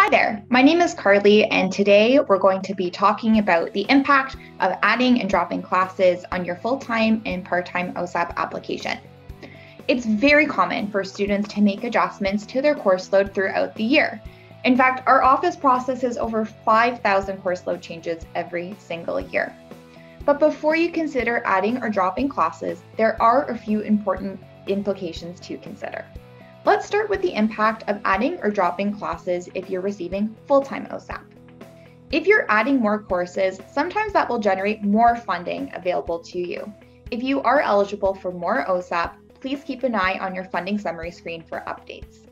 Hi there, my name is Carly, and today we're going to be talking about the impact of adding and dropping classes on your full-time and part-time OSAP application. It's very common for students to make adjustments to their course load throughout the year. In fact, our office processes over 5,000 course load changes every single year. But before you consider adding or dropping classes, there are a few important implications to consider. Let's start with the impact of adding or dropping classes if you're receiving full-time OSAP. If you're adding more courses, sometimes that will generate more funding available to you. If you are eligible for more OSAP, please keep an eye on your funding summary screen for updates.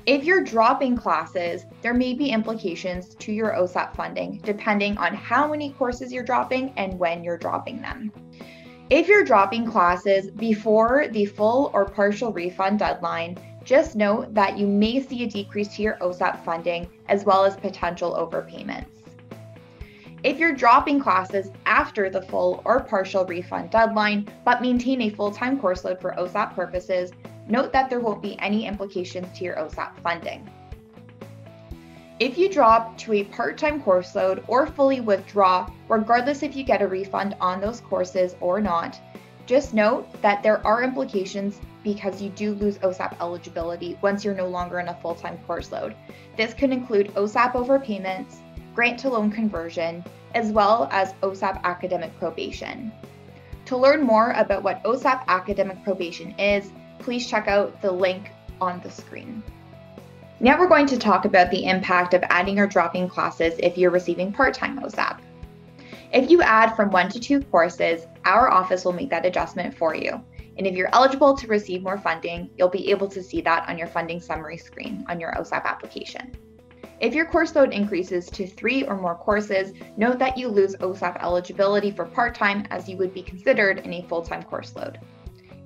If you're dropping classes, there may be implications to your OSAP funding depending on how many courses you're dropping and when you're dropping them. If you're dropping classes before the full or partial refund deadline, just note that you may see a decrease to your OSAP funding as well as potential overpayments. If you're dropping classes after the full or partial refund deadline, but maintain a full-time course load for OSAP purposes, note that there won't be any implications to your OSAP funding. If you drop to a part-time course load or fully withdraw, regardless if you get a refund on those courses or not, just note that there are implications because you do lose OSAP eligibility once you're no longer in a full-time course load. This could include OSAP overpayments, grant to loan conversion, as well as OSAP academic probation. To learn more about what OSAP academic probation is, please check out the link on the screen. Now we're going to talk about the impact of adding or dropping classes if you're receiving part-time OSAP. If you add from 1 to 2 courses, our office will make that adjustment for you. And if you're eligible to receive more funding, you'll be able to see that on your funding summary screen on your OSAP application. If your course load increases to 3 or more courses, note that you lose OSAP eligibility for part-time as you would be considered in a full-time course load.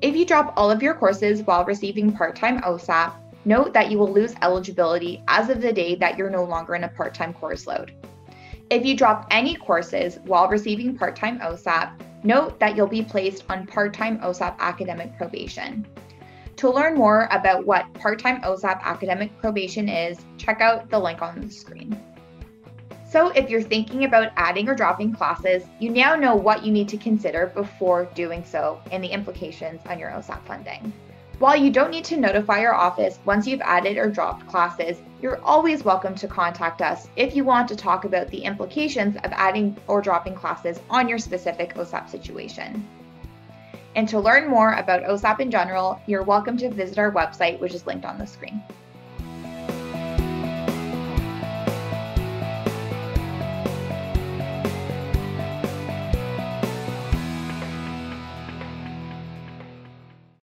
If you drop all of your courses while receiving part-time OSAP, note that you will lose eligibility as of the day that you're no longer in a part-time course load. If you drop any courses while receiving part-time OSAP, note that you'll be placed on part-time OSAP academic probation. To learn more about what part-time OSAP academic probation is, check out the link on the screen. So if you're thinking about adding or dropping classes, you now know what you need to consider before doing so and the implications on your OSAP funding. While you don't need to notify our office once you've added or dropped classes, you're always welcome to contact us if you want to talk about the implications of adding or dropping classes on your specific OSAP situation. And to learn more about OSAP in general, you're welcome to visit our website, which is linked on the screen.